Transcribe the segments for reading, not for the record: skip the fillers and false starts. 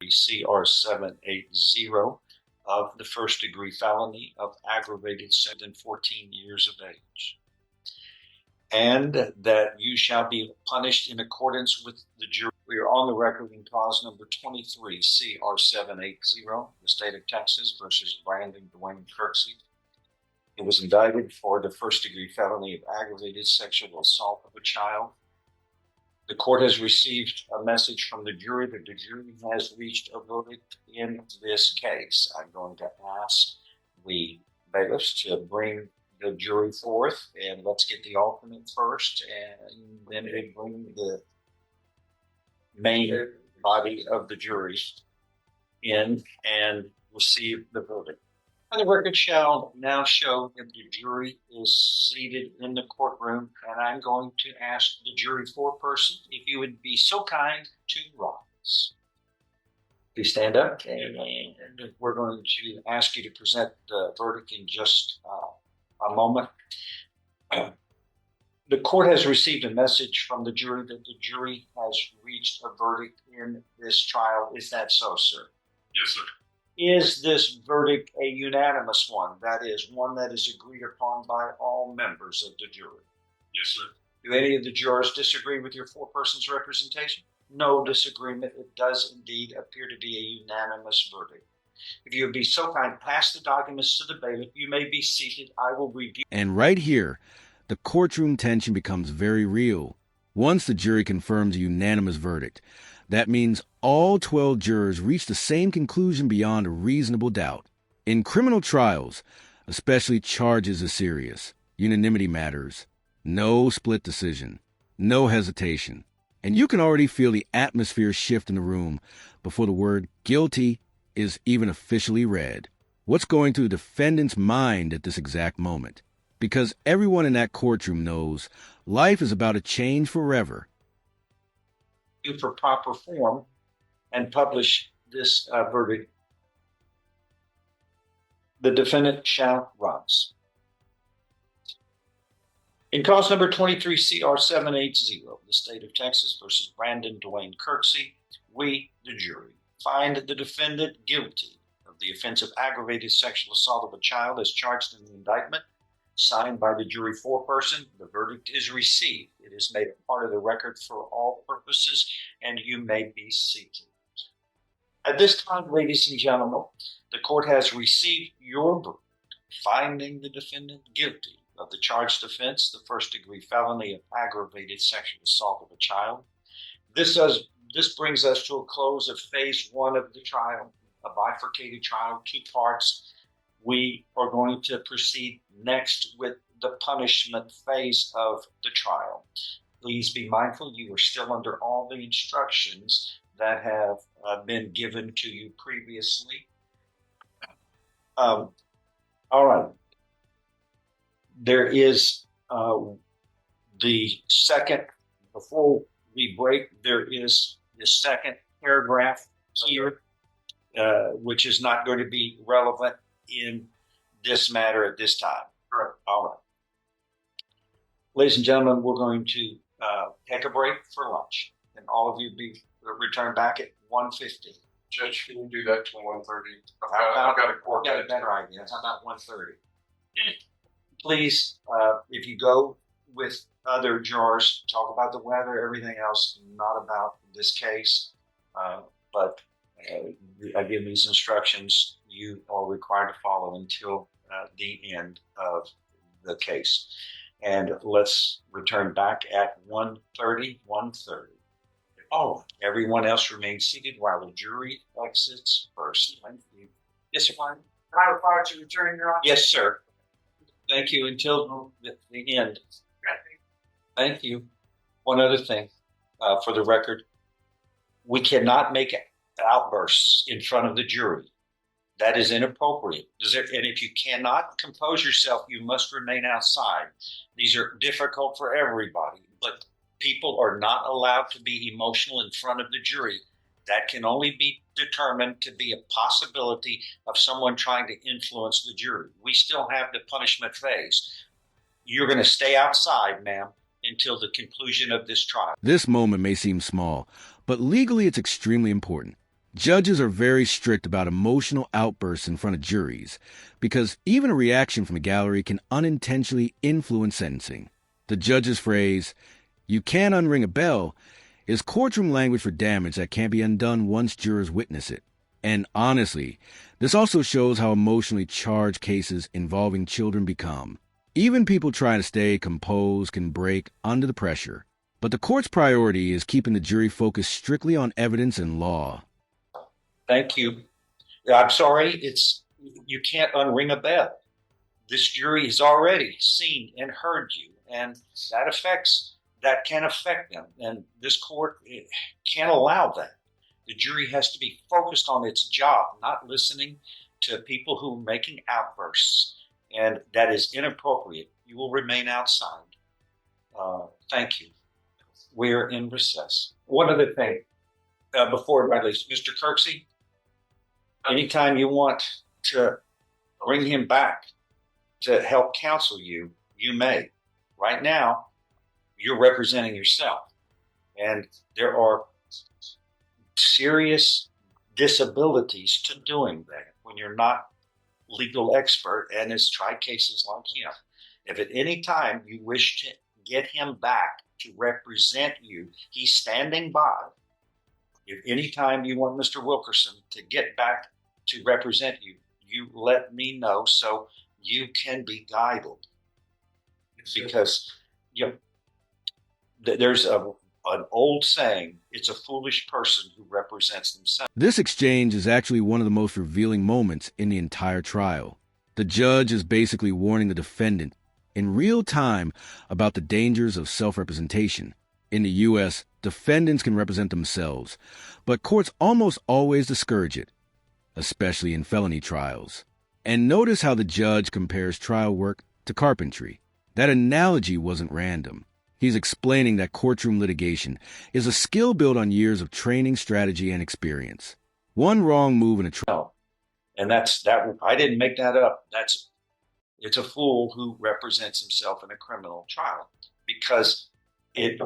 CR 780 of the first-degree felony of aggravated than 14 years of age. And that you shall be punished in accordance with the jury. We are on the record in cause number 23, CR 780, the state of Texas versus Brandon Dwayne Kirksey. It was indicted for the first-degree felony of aggravated sexual assault of a child. The court has received a message from the jury that the jury has reached a verdict in this case. I'm going to ask the bailiffs to bring the jury forth, and let's get the alternate first, and then they bring the main body of the jury in and receive the verdict. And the record shall now show that the jury is seated in the courtroom, and I'm going to ask the jury foreperson if you would be so kind to rise. Please stand up, and we're going to ask you to present the verdict in just a moment. The court has received a message from the jury that the jury has reached a verdict in this trial. Is that so, sir? Yes, sir. Is this verdict a unanimous one? That is, one that is agreed upon by all members of the jury? Yes, sir. Do any of the jurors disagree with your foreperson's representation? No disagreement. It does indeed appear to be a unanimous verdict. If you would be so kind, pass the documents to the bailiff. You may be seated. I will review. And right here, the courtroom tension becomes very real. Once the jury confirms a unanimous verdict, that means all 12 jurors reach the same conclusion beyond a reasonable doubt. In criminal trials, especially charges are serious. Unanimity matters. No split decision. No hesitation. And you can already feel the atmosphere shift in the room before the word guilty is even officially read. What's going through the defendant's mind at this exact moment? Because everyone in that courtroom knows life is about to change forever. For proper form and publish this verdict. The defendant shall rise. In cause number 23 CR 780, the state of Texas versus Brandon Dwayne Kirksey, we, the jury, find the defendant guilty of the offense of aggravated sexual assault of a child as charged in the indictment, signed by the jury foreperson. The verdict is received. It is made a part of the record for all purposes, and you may be seated. At this time, ladies and gentlemen, the court has received your verdict, finding the defendant guilty of the charged offense, the first-degree felony of aggravated sexual assault of a child. This brings us to a close of phase one of the trial, a bifurcated trial, two parts. We are going to proceed next with the punishment phase of the trial. Please be mindful you are still under all the instructions that have been given to you previously. All right. There is the second, before we break, there is the second paragraph here, which is not going to be relevant in this matter at this time. Correct. All right. Ladies and gentlemen, we're going to take a break for lunch, and all of you be returned back at 1:50. Judge, can you do that till 1:30? I've got a court got a date. better idea. How about 1:30? Please, if you go with other jurors, talk about the weather, everything else, not about this case. But again, these instructions you are required to follow until the end of the case. And let's return back at 1:30. Oh, everyone else remains seated while the jury exits first. Thank you. Yes, sir. Am I required to return, Your Honor? Yes, sir. Thank you until the end. Thank you. One other thing, for the record, we cannot make outbursts in front of the jury. That is inappropriate. And if you cannot compose yourself, you must remain outside. These are difficult for everybody, but people are not allowed to be emotional in front of the jury. That can only be determined to be a possibility of someone trying to influence the jury. We still have the punishment phase. You're going to stay outside, ma'am, until the conclusion of this trial. This moment may seem small, but legally it's extremely important. Judges are very strict about emotional outbursts in front of juries because even a reaction from a gallery can unintentionally influence sentencing. The judge's phrase, "You can't unring a bell," is courtroom language for damage that can't be undone once jurors witness it. And honestly, this also shows how emotionally charged cases involving children become. Even people trying to stay composed can break under the pressure. But the court's priority is keeping the jury focused strictly on evidence and law. Thank you. I'm sorry, you can't unring a bell. This jury has already seen and heard you, and that can affect them. And this court can't allow that. The jury has to be focused on its job, not listening to people who are making outbursts, and that is inappropriate. You will remain outside. Thank you. We're in recess. One other thing before I leave, Mr. Kirksey, anytime you want to bring him back to help counsel you, you may. Right now, you're representing yourself, and there are serious disabilities to doing that when you're not legal expert and has tried cases like him. If at any time you wish to get him back to represent you, he's standing by. If any time you want Mr. Wilkerson to get back to represent you, you let me know so you can be guided. Because there's an old saying, it's a foolish person who represents themselves. This exchange is actually one of the most revealing moments in the entire trial. The judge is basically warning the defendant in real time about the dangers of self-representation. In the U.S., defendants can represent themselves, but courts almost always discourage it, especially in felony trials. And notice how the judge compares trial work to carpentry. That analogy wasn't random. He's explaining that courtroom litigation is a skill built on years of training, strategy, and experience. One wrong move in a trial. And that's that. I didn't make that up. It's a fool who represents himself in a criminal trial, because it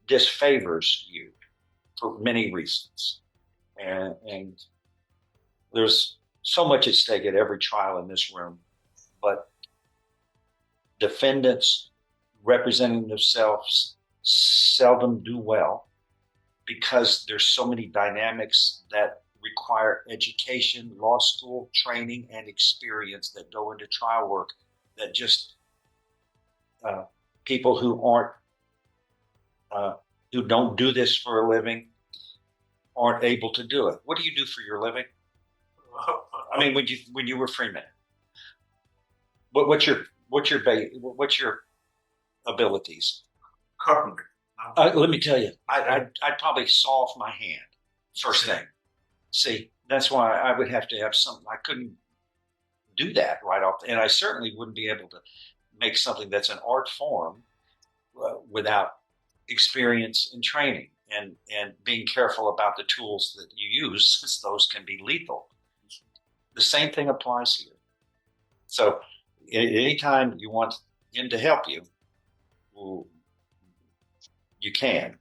disfavors you for many reasons. And there's so much at stake at every trial in this room, but defendants representing themselves seldom do well because there's so many dynamics that require education, law school training, and experience that go into trial work that just people who don't do this for a living aren't able to do it. What do you do for your living? I mean, when you were Freeman, what's your abilities? Carpenter. Let me tell you, I'd probably saw off my hand first thing. See, that's why I would have to have something. I couldn't do that right off, and I certainly wouldn't be able to make something that's an art form without experience and training and being careful about the tools that you use, since those can be lethal. The same thing applies here. So anytime you want him to help you, you can.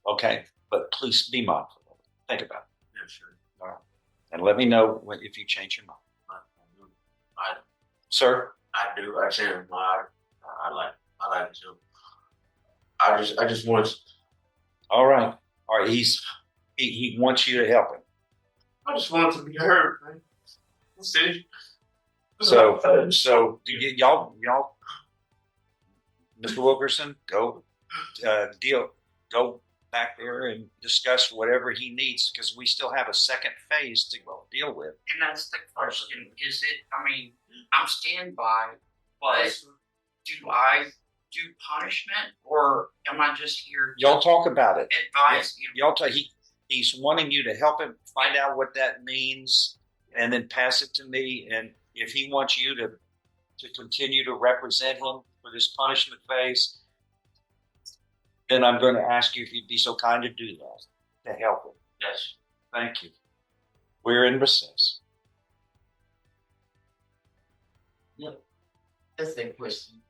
Okay? But please be mindful of it. Think about it. Yeah, sure. All right. And let me know if you change your mind. Sir? I do. I change my mind. I like it too. I just want. All right. All right. He wants you to help him. I just want to be heard, man. See? So y'all, Mr. Wilkerson, go back there and discuss whatever he needs, because we still have a second phase to go deal with. And that's the question. Is it, I mean, I'm standby, but do I do punishment, or am I just here to Y'all talk about it. advise him? Y'all he's wanting you to help him find out what that means and then pass it to me. And if he wants you to continue to represent him for this punishment phase, then I'm going to ask you if you'd be so kind to do that, to help him. Yes. Thank you. We're in recess. That's the question.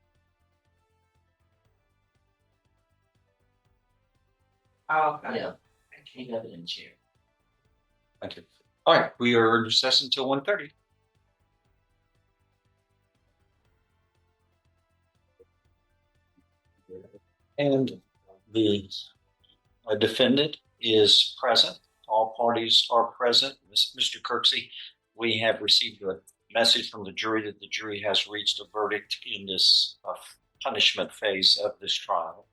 Oh, okay. Yeah. Thank Take that in chair. Thank you. All right, we are in recess until 1:30. And the defendant is present. All parties are present. Mr. Kirksey, we have received a message from the jury that the jury has reached a verdict in this punishment phase of this trial.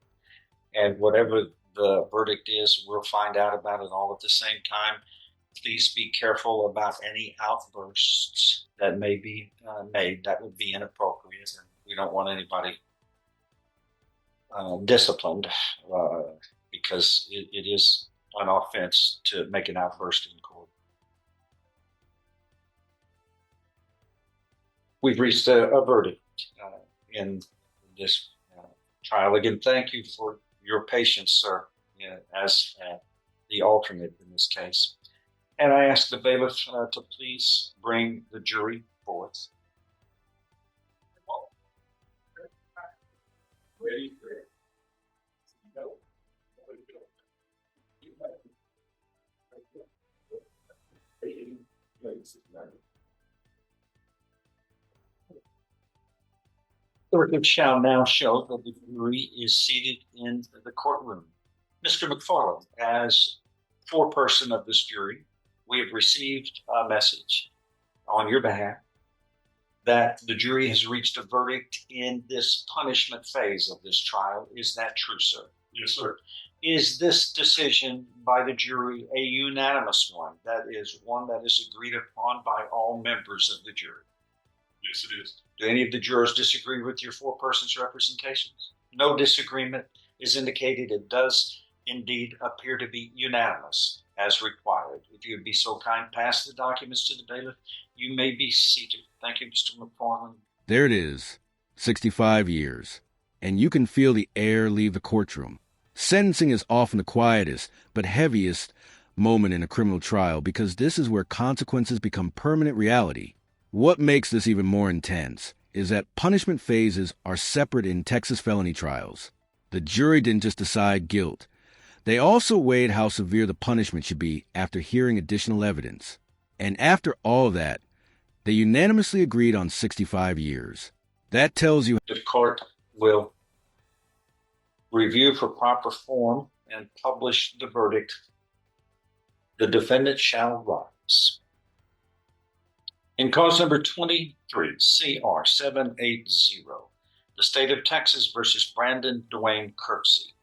And whatever the verdict is, we'll find out about it all at the same time. Please be careful about any outbursts that may be made. That would be inappropriate, and we don't want anybody disciplined because it is an offense to make an outburst in court. We've reached a verdict in this trial. Again, thank you for your patience, sir, as the alternate in this case. And I ask the bailiff to please bring the jury forth. Ready? The record shall now show that the jury is seated in the courtroom. Mr. McFarland, as foreperson of this jury, we have received a message on your behalf that the jury has reached a verdict in this punishment phase of this trial. Is that true, sir? Yes, sir. Is this decision by the jury a unanimous one? That is one that is agreed upon by all members of the jury? Yes, it is. Do any of the jurors disagree with your foreperson's representations? No disagreement is indicated. It does indeed appear to be unanimous as required. If you would be so kind, pass the documents to the bailiff. You may be seated. Thank you, Mr. McFarland. There it is, 65 years. And you can feel the air leave the courtroom. Sentencing is often the quietest but heaviest moment in a criminal trial because this is where consequences become permanent reality. What makes this even more intense is that punishment phases are separate in Texas felony trials. The jury didn't just decide guilt. They also weighed how severe the punishment should be after hearing additional evidence. And after all that, they unanimously agreed on 65 years. That tells you The court will review for proper form and publish the verdict. The defendant shall rise. In cause number 23, CR 780, the state of Texas versus Brandon Dwayne Kirksey,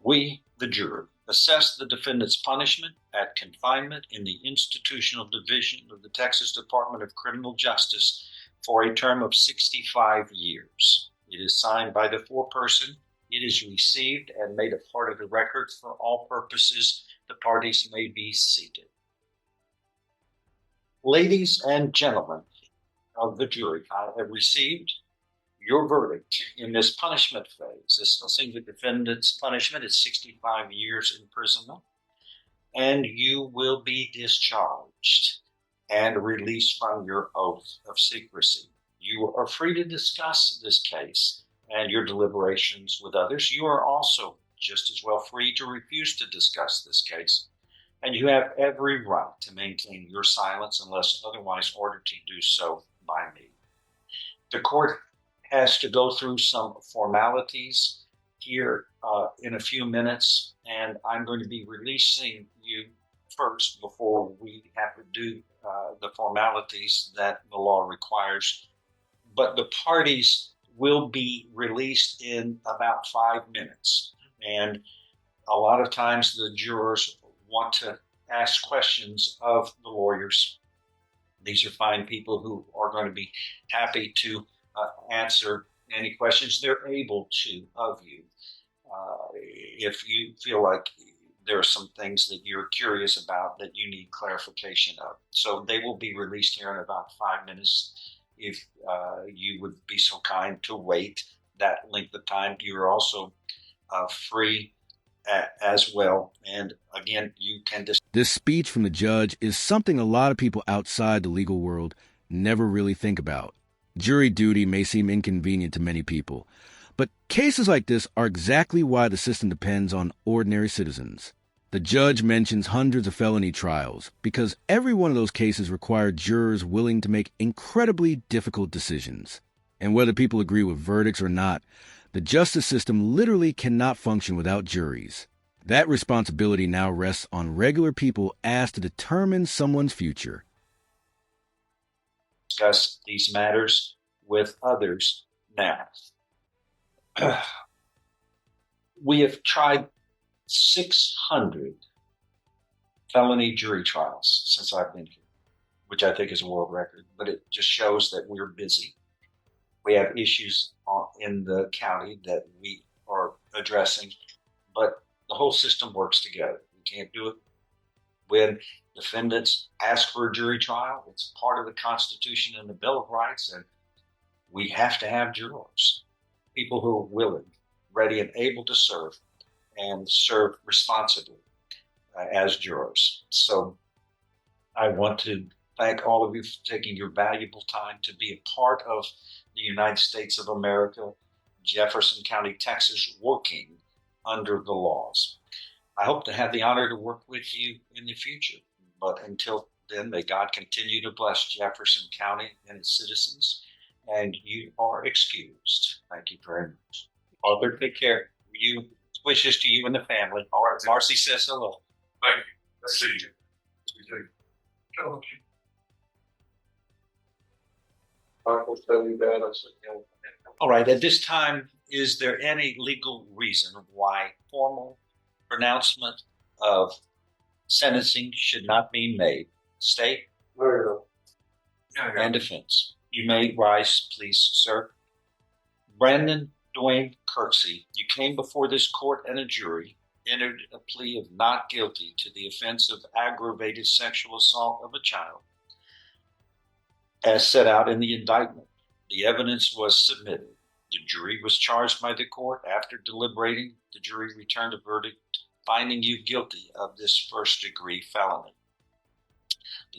we, the jury, assess the defendant's punishment at confinement in the institutional division of the Texas Department of Criminal Justice for a term of 65 years. It is signed by the foreperson. It is received and made a part of the record for all purposes. The parties may be seated. Ladies and gentlemen of the jury, I have received your verdict in this punishment phase. Assessing the defendant's punishment is 65 years imprisonment, and you will be discharged and released from your oath of secrecy. You are free to discuss this case and your deliberations with others. You are also just as well free to refuse to discuss this case, and you have every right to maintain your silence unless otherwise ordered to do so by me. The court has to go through some formalities here in a few minutes, and I'm going to be releasing you first before we have to do the formalities that the law requires. But the parties will be released in about 5 minutes. And a lot of times the jurors want to ask questions of the lawyers. These are fine people who are going to be happy to answer any questions they're able to of you. If you feel like there are some things that you're curious about that you need clarification of. So they will be released here in about 5 minutes. If you would be so kind to wait that length of time, you're also free as well. And again, you can just. this speech from the judge is something a lot of people outside the legal world never really think about. Jury duty may seem inconvenient to many people, but cases like this are exactly why the system depends on ordinary citizens. The judge mentions hundreds of felony trials because every one of those cases required jurors willing to make incredibly difficult decisions. And whether people agree with verdicts or not, the justice system literally cannot function without juries. That responsibility now rests on regular people asked to determine someone's future. Discuss these matters with others now. We have tried 600 felony jury trials since I've been here, which I think is a world record, but it just shows that we're busy. We have issues in the county that we are addressing, but the whole system works together. We can't do it when defendants ask for a jury trial. It's part of the Constitution and the Bill of Rights, and we have to have jurors, people who are willing, ready, and able to serve, and serve responsibly as jurors. So I want to thank all of you for taking your valuable time to be a part of the United States of America, Jefferson County, Texas, working under the laws. I hope to have the honor to work with you in the future. But until then, may God continue to bless Jefferson County and its citizens. And you are excused. Thank you very much. Arthur, take care. You wishes to you and the family. All right. Marcy says hello. Thank you. Let's see you. All right. At this time, is there any legal reason why formal pronouncement of sentencing should not be made? State and defense. You may rise, please, sir. Brandon Dwayne Kirksey, you came before this court and a jury, entered a plea of not guilty to the offense of aggravated sexual assault of a child. As set out in the indictment, the evidence was submitted. The jury was charged by the court. After deliberating, the jury returned a verdict finding you guilty of this first-degree felony.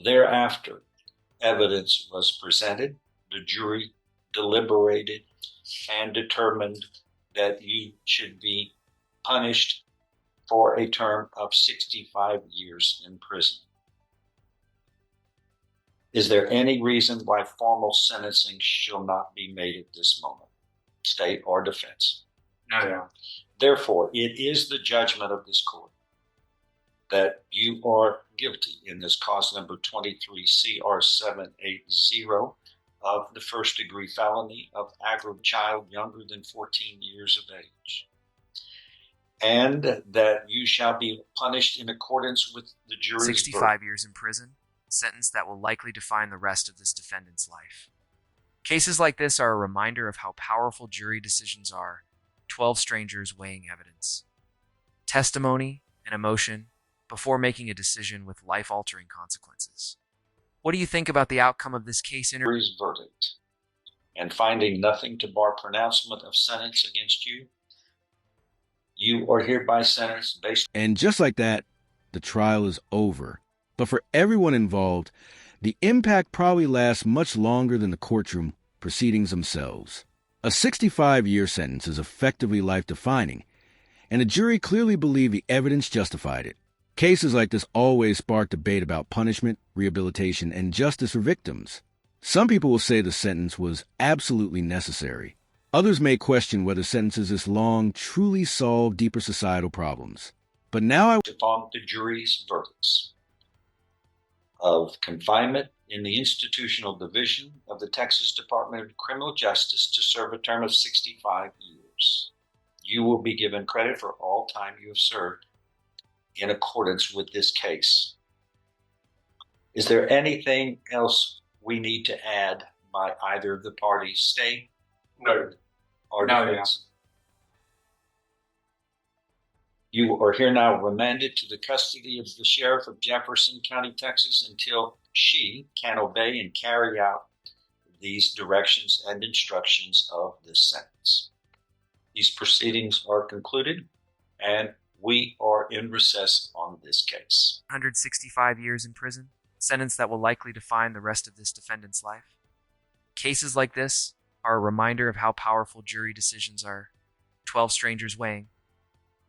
Thereafter, evidence was presented. The jury deliberated and determined that you should be punished for a term of 65 years in prison. Is there any reason why formal sentencing shall not be made at this moment, state or defense? No. Therefore, it is the judgment of this court that you are guilty in this cause number 23 CR 780 of the first degree felony of aggravated child younger than 14 years of age. And that you shall be punished in accordance with the jury's 65 verdict. years in prison, a sentence that will likely define the rest of this defendant's life. Cases like this are a reminder of how powerful jury decisions are, 12 strangers weighing evidence. Testimony and emotion before making a decision with life-altering consequences. What do you think about the outcome of this case interview? Jury's verdict, and finding nothing to bar pronouncement of sentence against you, you are hereby sentenced based. And just like that, the trial is over. But for everyone involved, the impact probably lasts much longer than the courtroom proceedings themselves. A 65-year sentence is effectively life-defining, and the jury clearly believed the evidence justified it. Cases like this always spark debate about punishment, rehabilitation, and justice for victims. Some people will say the sentence was absolutely necessary. Others may question whether sentences this long truly solve deeper societal problems. But now upon the jury's verdicts of confinement in the institutional division of the Texas Department of Criminal Justice to serve a term of 65 years. You will be given credit for all time you have served in accordance with this case. Is there anything else we need to add by either of the parties, state No. or No, defense? You are here now remanded to the custody of the Sheriff of Jefferson County, Texas, until she can obey and carry out these directions and instructions of this sentence. These proceedings are concluded, and we are in recess on this case. 165 years in prison, a sentence that will likely define the rest of this defendant's life. Cases like this are a reminder of how powerful jury decisions are, 12 strangers weighing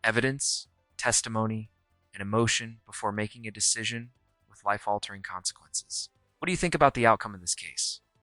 evidence, testimony, and emotion before making a decision with life-altering consequences. What do you think about the outcome of this case?